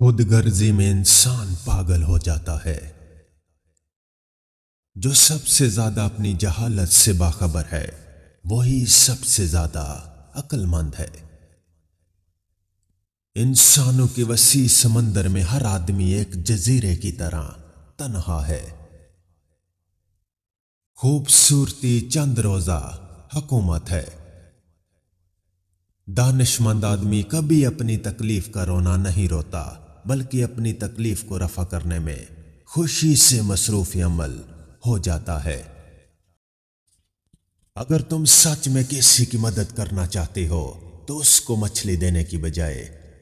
खुदगर्जी में इंसान पागल हो जाता है। जो सबसे ज्यादा अपनी जहालत से बाखबर है वही सबसे ज्यादा अक्लमंद है। इंसानों के वसी समंदर में हर आदमी एक जजीरे की तरह तन्हा है। खूबसूरती चंद रोजा हुकूमत है। दानिशमंद आदमी कभी अपनी तकलीफ का रोना नहीं रोता, बल्कि अपनी तकलीफ को रफा करने में खुशी से मसरूफ अमल हो जाता है। अगर तुम सच में किसी की मदद करना चाहते हो तो उसको मछली देने की बजाय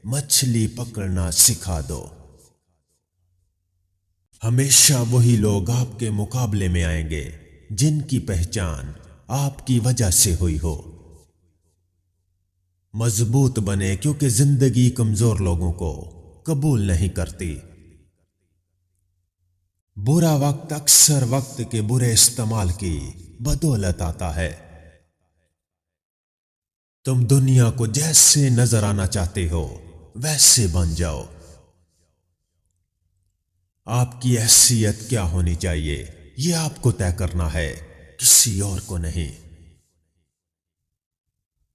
मछली पकड़ना सिखा दो। हमेशा वही लोग आपके मुकाबले में आएंगे जिनकी पहचान आपकी वजह से हुई हो। मजबूत बने, क्योंकि जिंदगी कमजोर लोगों को कबूल नहीं करती। बुरा वक्त अक्सर वक्त के बुरे इस्तेमाल की बदौलत आता है। तुम दुनिया को जैसे नजर आना चाहते हो वैसे बन जाओ। आपकी हैसियत क्या होनी चाहिए यह आपको तय करना है, किसी और को नहीं।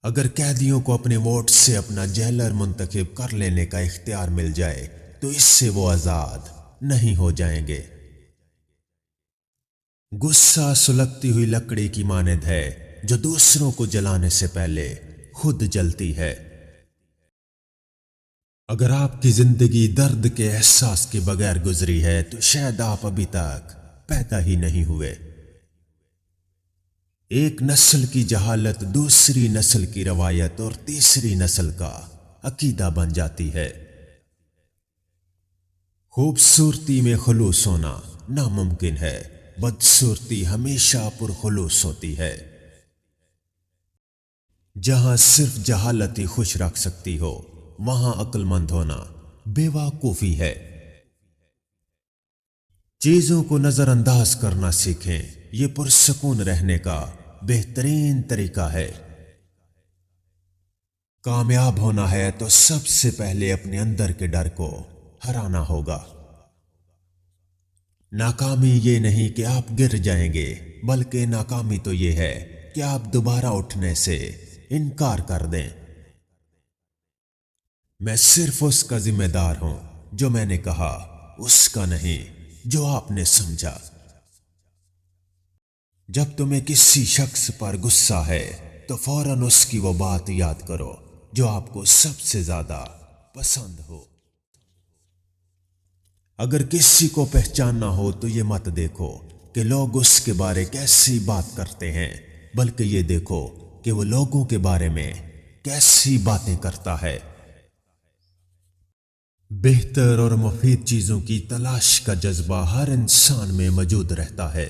अगर कैदियों को अपने वोट से अपना जेलर मुंतखब कर लेने का इख्तियार मिल जाए तो इससे वो आजाद नहीं हो जाएंगे। गुस्सा सुलगती हुई लकड़ी की मानद है जो दूसरों को जलाने से पहले खुद जलती है। अगर आपकी जिंदगी दर्द के एहसास के बगैर गुजरी है तो शायद आप अभी तक पैदा ही नहीं हुए। एक नस्ल की जहालत दूसरी नस्ल की रवायत और तीसरी नस्ल का अकीदा बन जाती है। खूबसूरती में खुलूस होना नामुमकिन है, बदसूरती हमेशा पुरखुलूस होती है। जहां सिर्फ जहालत ही खुश रख सकती हो वहां अक्लमंद होना बेवकूफी है। चीजों को नजरअंदाज करना सीखें, यह पुरसकून रहने का बेहतरीन तरीका है। कामयाब होना है तो सबसे पहले अपने अंदर के डर को हराना होगा। नाकामी ये नहीं कि आप गिर जाएंगे, बल्कि नाकामी तो ये है कि आप दोबारा उठने से इनकार कर दें। मैं सिर्फ उसका जिम्मेदार हूं जो मैंने कहा, उसका नहीं जो आपने समझा। जब तुम्हें किसी शख्स पर गुस्सा है तो फौरन उसकी वो बात याद करो जो आपको सबसे ज्यादा पसंद हो। अगर किसी को पहचानना हो तो ये मत देखो कि लोग उसके बारे कैसी बात करते हैं, बल्कि ये देखो कि वो लोगों के बारे में कैसी बातें करता है। बेहतर और मुफीद चीजों की तलाश का जज्बा हर इंसान में मौजूद रहता है।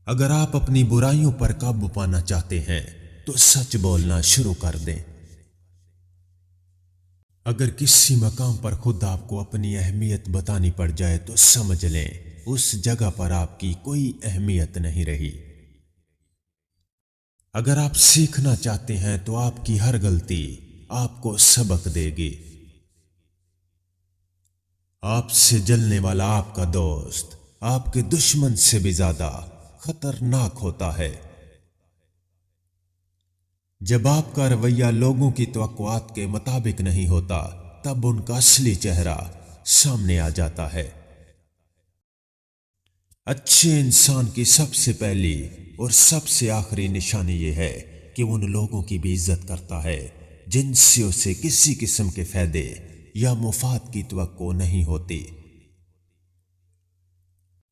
अगर आप अपनी बुराइयों पर काबू पाना चाहते हैं तो सच बोलना शुरू कर दें। अगर किसी मकाम पर खुद आपको अपनी अहमियत बतानी पड़ जाए तो समझ लें उस जगह पर आपकी कोई अहमियत नहीं रही। अगर आप सीखना चाहते हैं तो आपकी हर गलती आपको सबक देगी। आपसे जलने वाला आपका दोस्त आपके दुश्मन से भी ज्यादा खतरनाक होता है। जब आपका रवैया लोगों की तवक्कुआत के मुताबिक नहीं होता तब उनका असली चेहरा सामने आ जाता है। अच्छे इंसान की सबसे पहली और सबसे आखिरी निशानी यह है कि उन लोगों की भी इज्जत करता है जिनसे उसे किसी किस्म के फायदे या मुफाद की तवक्को नहीं होती।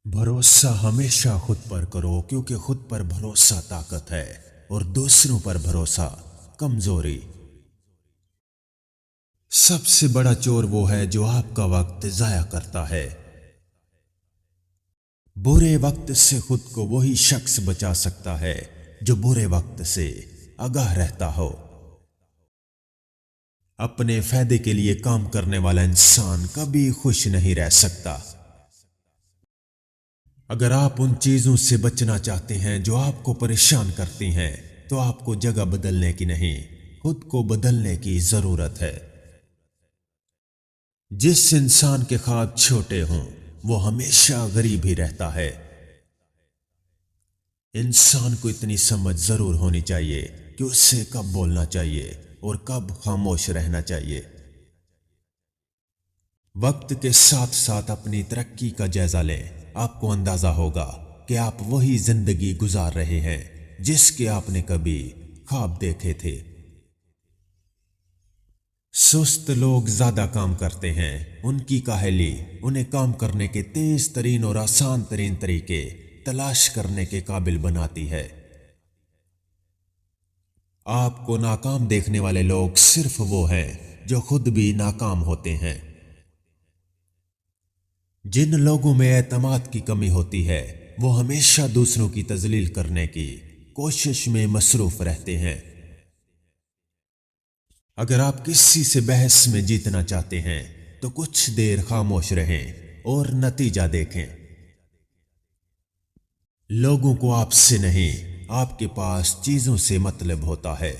भरोसा हमेशा खुद पर करो, क्योंकि खुद पर भरोसा ताकत है और दूसरों पर भरोसा कमजोरी। सबसे बड़ा चोर वो है जो आपका वक्त जाया करता है। बुरे वक्त से खुद को वही शख्स बचा सकता है जो बुरे वक्त से आगाह रहता हो। अपने फायदे के लिए काम करने वाला इंसान कभी खुश नहीं रह सकता। अगर आप उन चीजों से बचना चाहते हैं जो आपको परेशान करती हैं तो आपको जगह बदलने की नहीं, खुद को बदलने की जरूरत है। जिस इंसान के ख्वाब छोटे हों वो हमेशा गरीब ही रहता है। इंसान को इतनी समझ जरूर होनी चाहिए कि उससे कब बोलना चाहिए और कब खामोश रहना चाहिए। वक्त के साथ साथ अपनी तरक्की का जायजा लें, आपको अंदाजा होगा कि आप वही जिंदगी गुजार रहे हैं जिसके आपने कभी ख्वाब देखे थे। सुस्त लोग ज्यादा काम करते हैं, उनकी काहली उन्हें काम करने के तेज तरीन और आसान तरीन तरीके तलाश करने के काबिल बनाती है। आपको नाकाम देखने वाले लोग सिर्फ वो हैं जो खुद भी नाकाम होते हैं। जिन लोगों में एतमाद की कमी होती है वो हमेशा दूसरों की तजलील करने की कोशिश में मसरूफ रहते हैं। अगर आप किसी से बहस में जीतना चाहते हैं तो कुछ देर खामोश रहें और नतीजा देखें। लोगों को आपसे नहीं, आपके पास चीजों से मतलब होता है।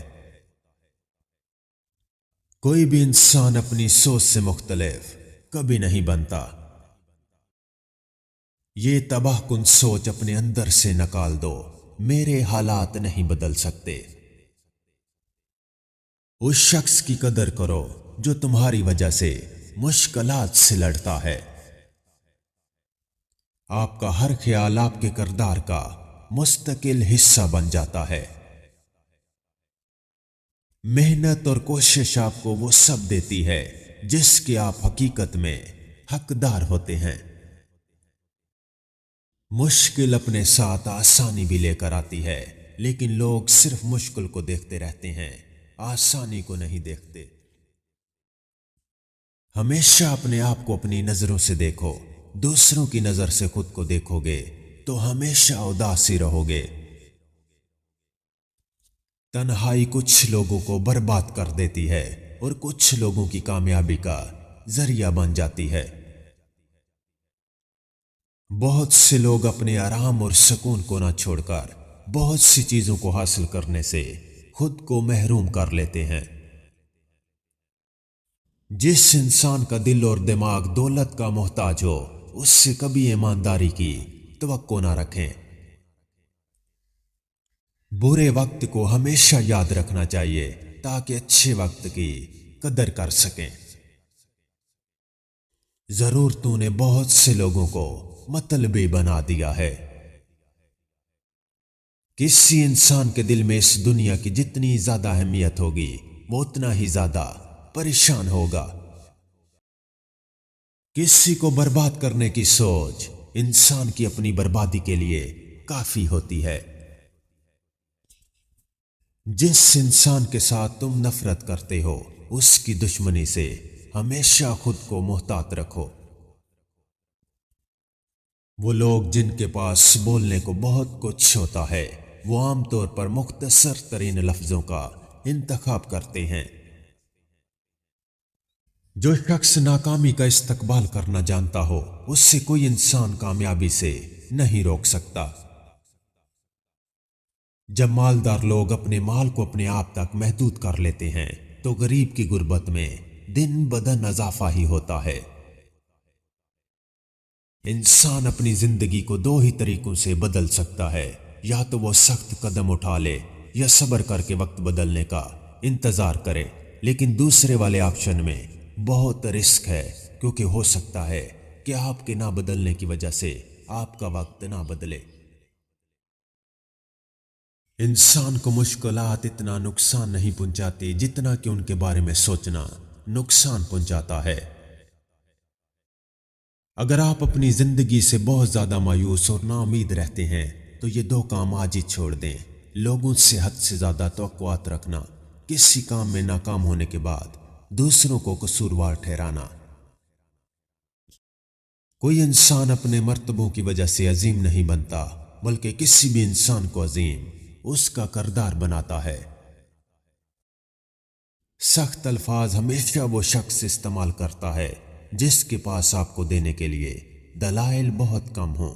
कोई भी इंसान अपनी सोच से मुख्तलिफ कभी नहीं बनता। ये तबाहकुन सोच अपने अंदर से निकाल दो, मेरे हालात नहीं बदल सकते। उस शख्स की कदर करो जो तुम्हारी वजह से मुश्किलात से लड़ता है। आपका हर ख्याल आपके किरदार का मुस्तकिल हिस्सा बन जाता है। मेहनत और कोशिश आपको वो सब देती है जिसके आप हकीकत में हकदार होते हैं। मुश्किल अपने साथ आसानी भी लेकर आती है, लेकिन लोग सिर्फ मुश्किल को देखते रहते हैं, आसानी को नहीं देखते। हमेशा अपने आप को अपनी नजरों से देखो, दूसरों की नजर से खुद को देखोगे तो हमेशा उदासी रहोगे। तन्हाई कुछ लोगों को बर्बाद कर देती है और कुछ लोगों की कामयाबी का जरिया बन जाती है। बहुत से लोग अपने आराम और सुकून को ना छोड़कर बहुत सी चीजों को हासिल करने से खुद को महरूम कर लेते हैं। जिस इंसान का दिल और दिमाग दौलत का मोहताज हो उससे कभी ईमानदारी की तवक्को ना रखें। बुरे वक्त को हमेशा याद रखना चाहिए ताकि अच्छे वक्त की कदर कर सकें। जरूरतों ने बहुत से लोगों को मतलबी बना दिया है। किसी इंसान के दिल में इस दुनिया की जितनी ज्यादा अहमियत होगी वो उतना ही ज्यादा परेशान होगा। किसी को बर्बाद करने की सोच इंसान की अपनी बर्बादी के लिए काफी होती है। जिस इंसान के साथ तुम नफरत करते हो उसकी दुश्मनी से हमेशा खुद को मोहतात रखो। वो लोग जिनके पास बोलने को बहुत कुछ होता है वो आमतौर पर मुख्तसर तरीन लफ्जों का इंतखाब करते हैं। जो शख्स नाकामी का इस्तकबाल करना जानता हो उससे कोई इंसान कामयाबी से नहीं रोक सकता। जब मालदार लोग अपने माल को अपने आप तक महदूद कर लेते हैं तो गरीब की गुर्बत में दिन बदन इजाफा ही होता है। इंसान अपनी जिंदगी को दो ही तरीकों से बदल सकता है, या तो वो सख्त कदम उठा ले या सब्र करके वक्त बदलने का इंतजार करे। लेकिन दूसरे वाले ऑप्शन में बहुत रिस्क है क्योंकि हो सकता है कि आपके ना बदलने की वजह से आपका वक्त ना बदले। इंसान को मुश्किलात इतना नुकसान नहीं पहुंचाती जितना कि उनके बारे में सोचना नुकसान पहुंचाता है। अगर आप अपनी जिंदगी से बहुत ज्यादा मायूस और नाउमीद रहते हैं तो ये दो काम आज ही छोड़ दें। लोगों से हद से ज्यादा तवक्कुआत रखना, किसी काम में नाकाम होने के बाद दूसरों को कसूरवार ठहराना। कोई इंसान अपने मर्तबों की वजह से अजीम नहीं बनता, बल्कि किसी भी इंसान को अजीम उसका किरदार बनाता है। सख्त अल्फाज हमेशा वो शख्स इस्तेमाल करता है जिसके पास आपको देने के लिए दलाइल बहुत कम हो।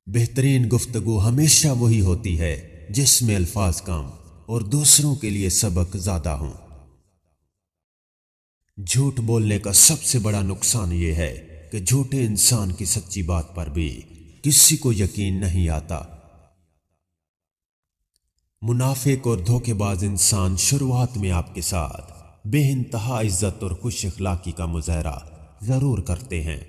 बेहतरीन गुफ्तगू हमेशा वही होती है जिसमें अल्फाज कम और दूसरों के लिए सबक ज्यादा हों। झूठ बोलने का सबसे बड़ा नुकसान यह है कि झूठे इंसान की सच्ची बात पर भी किसी को यकीन नहीं आता। मुनाफिक और धोखेबाज इंसान शुरुआत में आपके साथ बेइंतहा इज्जत और खुश अखलाकी का मुजाहरा जरूर करते हैं।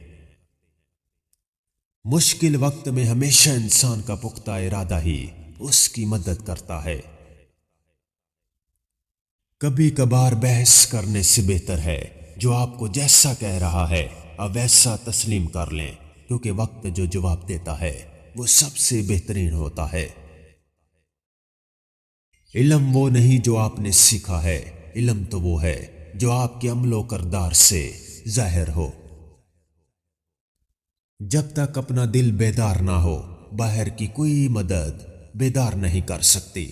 मुश्किल वक्त में हमेशा इंसान का पुख्ता इरादा ही उसकी मदद करता है। कभी कभार बहस करने से बेहतर है जो आपको जैसा कह रहा है आप वैसा तस्लीम कर लें, क्योंकि वक्त जो जवाब देता है वो सबसे बेहतरीन होता है। इल्म वो नहीं जो आपने सीखा है, इल्म तो वो है जो आपके अमलो करदार से जाहिर हो। जब तक अपना दिल बेदार ना हो बाहर की कोई मदद बेदार नहीं कर सकती।